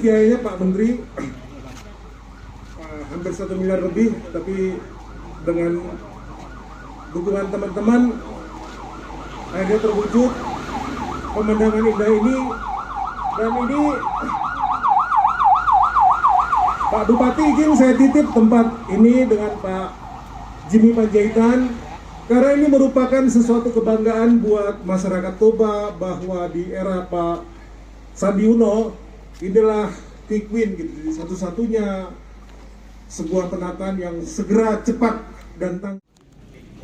biayanya Pak Menteri hampir 1 miliar lebih, tapi dengan dukungan teman-teman akhirnya terwujud pemandangan indah ini. Dan ini Pak Bupati, izin saya titip tempat ini dengan Pak Jimmy Panjaitan, karena ini merupakan sesuatu kebanggaan buat masyarakat Toba bahwa di era Pak Sandi Uno inilah quick win gitu, jadi satu-satunya sebuah penataan yang segera, cepat dan tangguh.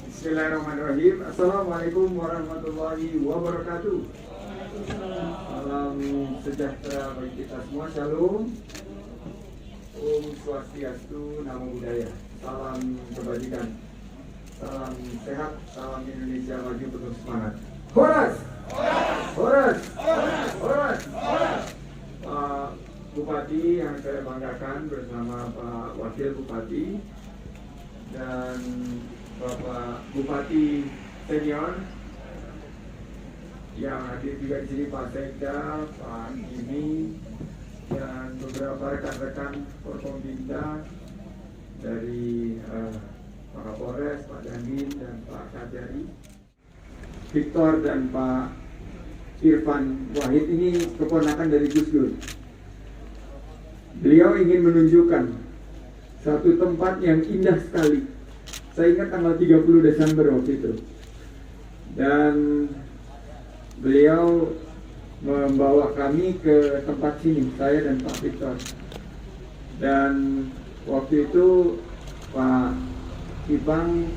Bismillahirrahmanirrahim. Assalamualaikum warahmatullahi wabarakatuh. Salam sejahtera bagi kita semua. Shalom. Om Swastiastu, Namo Buddhaya. Salam kebajikan. Salam sehat. Salam Indonesia maju penuh semangat. Horas. Horas. Horas. Horas. Pak Bupati yang saya banggakan bersama Pak Wakil Bupati dan Bapak Bupati Senior yang hadir juga di sini, Pak Sekda, Pak Jimmy, dan beberapa rekan-rekan Forkompimda dari Pak Kapolres, Pak Dandim, dan Pak Kajari, Victor dan Pak Irfan Wahid. Ini keponakan dari Gus Dur. Beliau ingin menunjukkan satu tempat yang indah sekali. Saya ingat tanggal 30 Desember waktu itu. Dan beliau membawa kami ke tempat sini, saya dan Pak Victor. Dan waktu itu Pak Ipang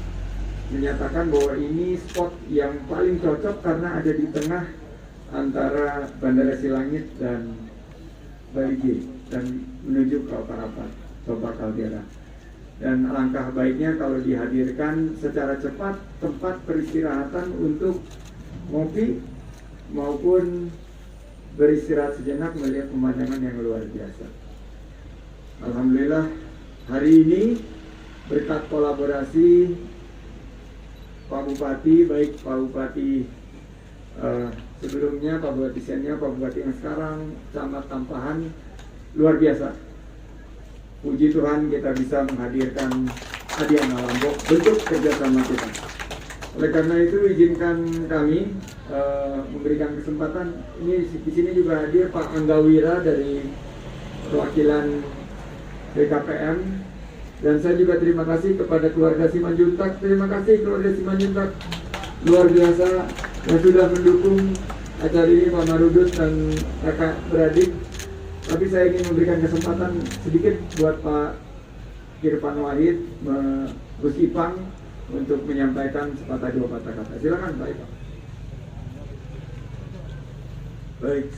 menyatakan bahwa ini spot yang paling cocok karena ada di tengah antara Bandara Silangit dan Balige dan menuju ke Parapat, Toba Caldera. Dan alangkah baiknya kalau dihadirkan secara cepat tempat peristirahatan untuk ngopi maupun beristirahat sejenak melihat pemandangan yang luar biasa. Alhamdulillah hari ini berkat kolaborasi Pak Bupati, baik Pak Bupati sebelumnya, Pak Bupati Senior, Pak Bupati yang sekarang, Camat Tampahan, luar biasa. Puji Tuhan kita bisa menghadirkan Adiana Lombok, bentuk kerjasama kita. Oleh karena itu izinkan kami memberikan kesempatan. Ini di sini juga hadir Pak Anggawira dari perwakilan BKPM, dan saya juga terima kasih kepada keluarga Simanjuntak. Terima kasih keluarga Simanjuntak, luar biasa yang sudah mendukung acara ini, Pak Marudut dan kakak beradik. Tapi saya ingin memberikan kesempatan sedikit buat Pak Irfan Wahid, Gus Ipang untuk menyampaikan sepatah dua patah kata. Silakan Pak Ipang. Baik,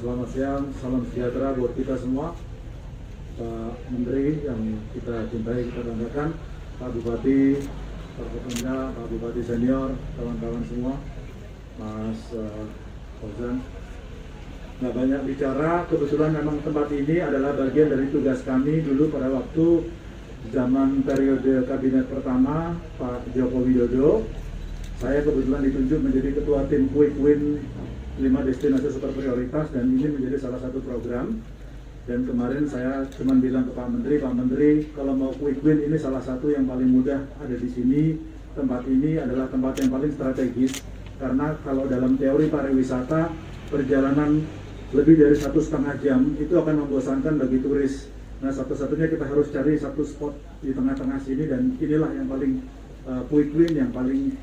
selamat siang, salam sejahtera buat kita semua. Pak Menteri yang kita cintai, kita banggakan, Pak Bupati, Pak Kapolda, Pak Bupati Senior, kawan-kawan semua, Mas Fauzan. Nggak banyak bicara, kebetulan memang tempat ini adalah bagian dari tugas kami dulu pada waktu zaman periode kabinet pertama Pak Joko Widodo. Saya kebetulan ditunjuk menjadi ketua tim Quick Win 5 destinasi super prioritas, dan ini menjadi salah satu program. Dan kemarin saya cuma bilang ke Pak Menteri, kalau mau Quick Win ini salah satu yang paling mudah ada di sini. Tempat ini adalah tempat yang paling strategis, karena kalau dalam teori pariwisata, perjalanan lebih dari 1,5 jam itu akan membosankan bagi turis. Nah, satu-satunya kita harus cari satu spot di tengah-tengah sini, dan inilah yang paling quick win, yang paling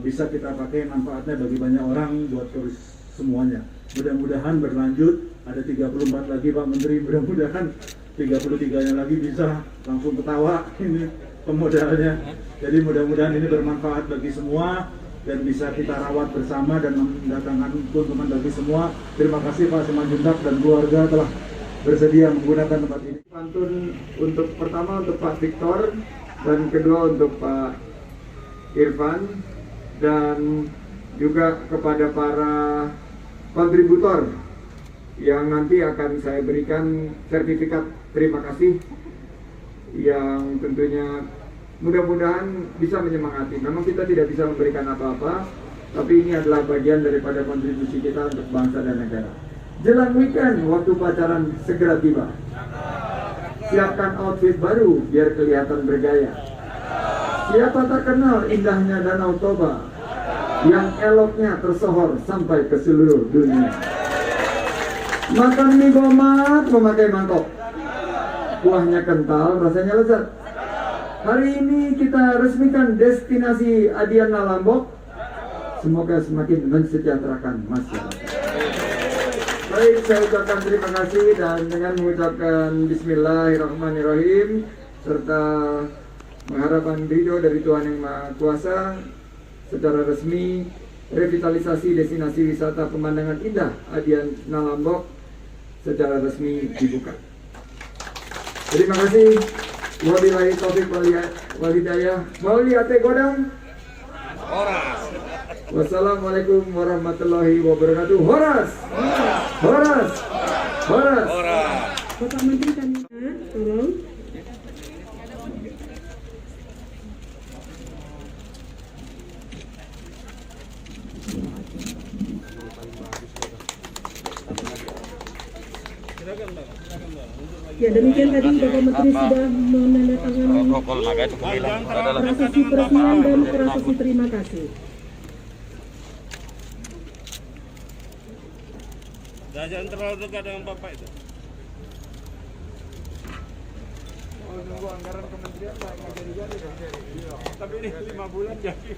bisa kita pakai manfaatnya bagi banyak orang, buat turis semuanya. Mudah-mudahan berlanjut, ada 34 lagi Pak Menteri, mudah-mudahan 33-nya lagi bisa langsung ketawa ini pemodalnya. Jadi mudah-mudahan ini bermanfaat bagi semua dan bisa kita rawat bersama dan mendatangkan keuntungan bagi semua. Terima kasih Pak Simanjuntak dan keluarga telah bersedia menggunakan tempat ini. Pantun untuk pertama untuk Pak Victor, dan kedua untuk Pak Irfan, dan juga kepada para kontributor yang nanti akan saya berikan sertifikat terima kasih yang tentunya mudah-mudahan bisa menyemangati. Memang kita tidak bisa memberikan apa-apa, tapi ini adalah bagian daripada kontribusi kita untuk bangsa dan negara. Jelang weekend, waktu pacaran segera tiba. Siapkan outfit baru biar kelihatan bergaya. Siapa tak kenal indahnya Danau Toba yang eloknya tersohor sampai ke seluruh dunia. Makan mie gomak memakai mangkok. Kuahnya kental, rasanya lezat. Hari ini kita resmikan destinasi Adiana Lombok. Semoga semakin mensejahterakan masyarakat. Baik, saya ucapkan terima kasih dan dengan mengucapkan Bismillahirrahmanirrahim serta mengharapkan ridho dari Tuhan Yang Maha Kuasa, secara resmi revitalisasi destinasi wisata pemandangan indah Adiana Lombok secara resmi dibuka. Terima kasih. Wabillahi taufiq wal hidayah. Mauli ate godang. Horas. Wassalamualaikum warahmatullahi wabarakatuh. Horas. Horas. Horas. Bapak Menteri kami tolong. Ya, demikian tadi Bapak Menteri sudah menandatangani prosesi peresmian dan prosesi terima kasih. Jangan terlalu dekat dengan Bapak itu. Nunggu anggaran kementerian nggak jadi. Tapi ini 5 bulan jadi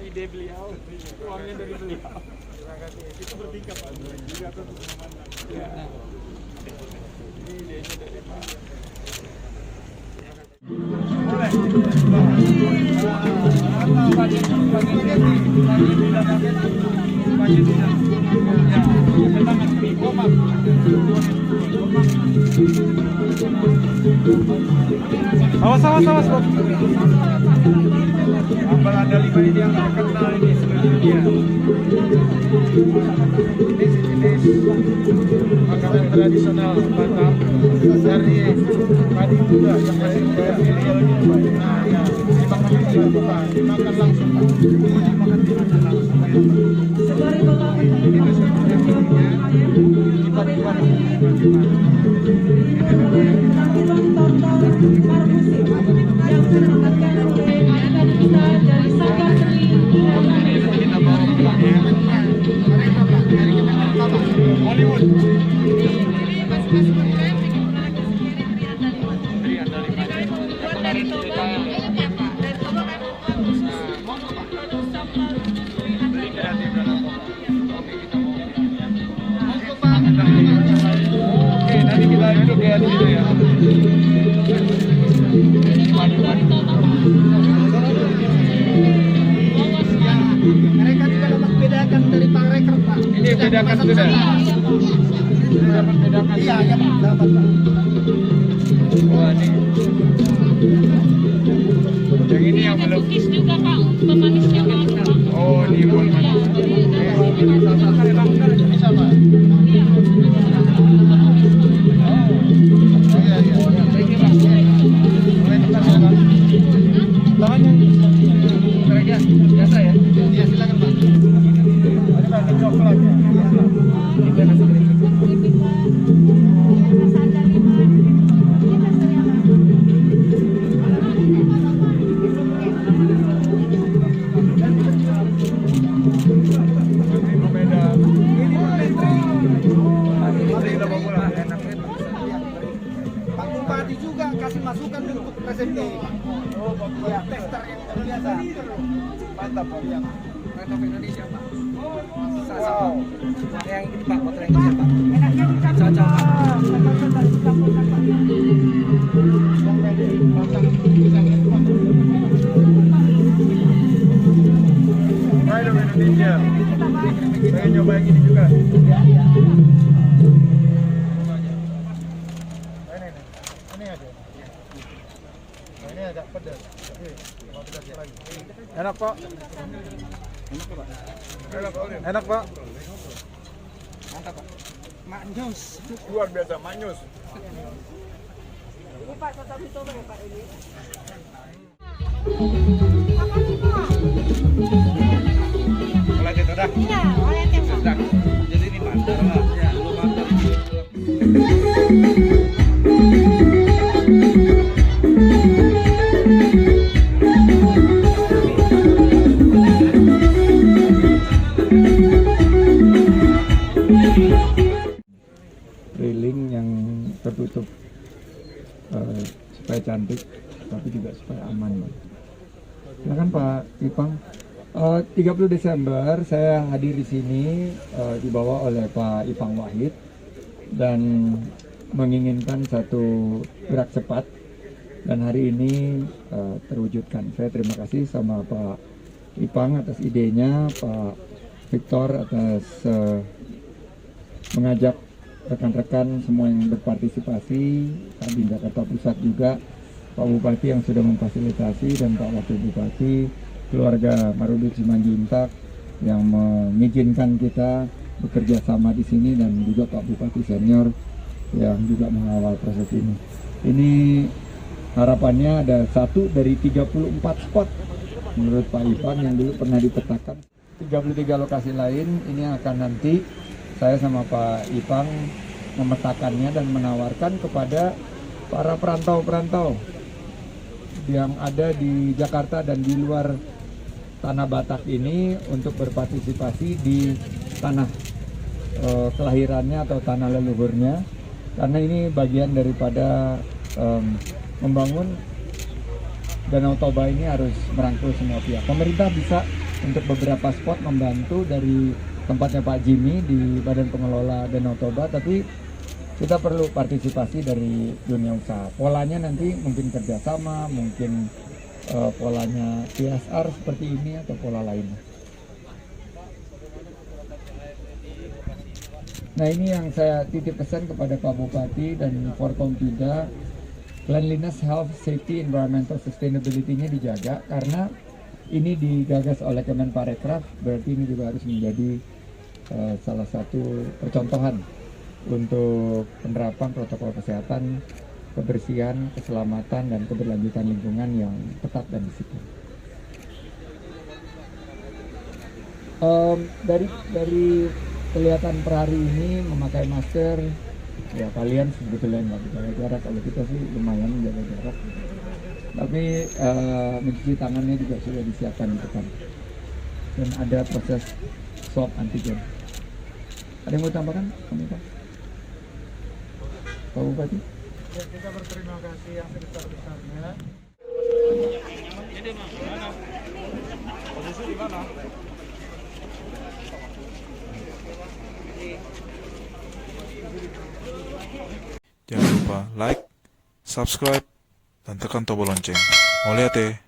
ide beliau, uangnya dari beliau. Itu bertingkat Pak. Juga tuh kemana? Ya. Ini idenya dari Pak. Awas. Ambal ada 5 ini yang terkenal ini seluruh dunia. Ini makanan tradisional Batam dari padi juga yang hasil dari nah ya dimakan langsung dimakan langsung. Nanti kita duduk ya di situ ya. Mereka juga dapat bedakan dari pangreker Pak. Ini bedakan sudah. Dapat bedakan. Iya, ya Pak. Dapat Pak. Wah ini. Yang ini yang belum. Cookies juga Pak, pemanisnya Pak. Oh ini buat manis. Bisa Pak. Biasa ya? Iya silakan Pak. Ada Pak coklat ya? Iya. Pak Bupati juga kasih masukan untuk PSMD. Oh, ya, tester yang luar biasa. Mantap, Pak. Ya. Retop Indonesia, Pak. Wow. Yang ini Pak, motor yang ini Pak. Enaknya cocok, Pak. Retop Indonesia. Pengen nyoba yang ini juga. Iya. Ini aja. Ini agak pedas. Enak Pak. Enak Pak. Mantap Pak. Manyus. Luar biasa manyus. Ini Pak, tetap dicoba ya Pak ini. Olah itu dah. Iya, oleh Dah. Jadi ini mantar lah. Ya, lu mantar. aman. Silakan Pak Ipang. 30 Desember saya hadir di sini dibawa oleh Pak Ipang Wahid dan menginginkan satu gerak cepat, dan hari ini terwujudkan. Saya terima kasih sama Pak Ipang atas idenya, Pak Victor atas mengajak rekan-rekan semua yang berpartisipasi, di Jakarta Pusat juga, Pak Bupati yang sudah memfasilitasi, dan Pak Wakil Bupati, keluarga Marudut Simanjuntak yang mengizinkan kita bekerja sama di sini, dan juga Pak Bupati senior yang juga mengawal proses ini. Ini harapannya ada 1 dari 34 spot menurut Pak Ipang yang dulu pernah dipetakan. 33 lokasi lain ini akan nanti saya sama Pak Ipang memetakannya dan menawarkan kepada para perantau-perantau yang ada di Jakarta dan di luar tanah Batak ini untuk berpartisipasi di tanah kelahirannya atau tanah leluhurnya, karena ini bagian daripada membangun Danau Toba ini harus merangkul semua pihak. Pemerintah bisa untuk beberapa spot membantu dari tempatnya Pak Jimmy di Badan Pengelola Danau Toba, tapi kita perlu partisipasi dari dunia usaha. Polanya nanti mungkin kerjasama, mungkin polanya CSR seperti ini atau pola lainnya. Nah, ini yang saya titip pesan kepada Pak Bupati dan Forkom 3, cleanliness, health, safety, environmental sustainability-nya dijaga, karena ini digagas oleh Kemenparekraf, berarti ini juga harus menjadi salah satu percontohan untuk penerapan protokol kesehatan, kebersihan, keselamatan, dan keberlanjutan lingkungan yang ketat dan disiplin. Dari kelihatan per hari ini memakai masker, ya kalian sebetulnya nggak jaga jarak, kalau kita sih lumayan menjaga jarak. Tapi mencuci tangannya juga sudah disiapkan di depan. Dan ada proses swab antigen. Ada yang mau tambahkan? Pak Bupati? Ya, kita berterima kasih yang sebesar-besarnya. Posisi di mana? Jangan lupa like, subscribe, dan tekan tombol lonceng. Mau lihat ya?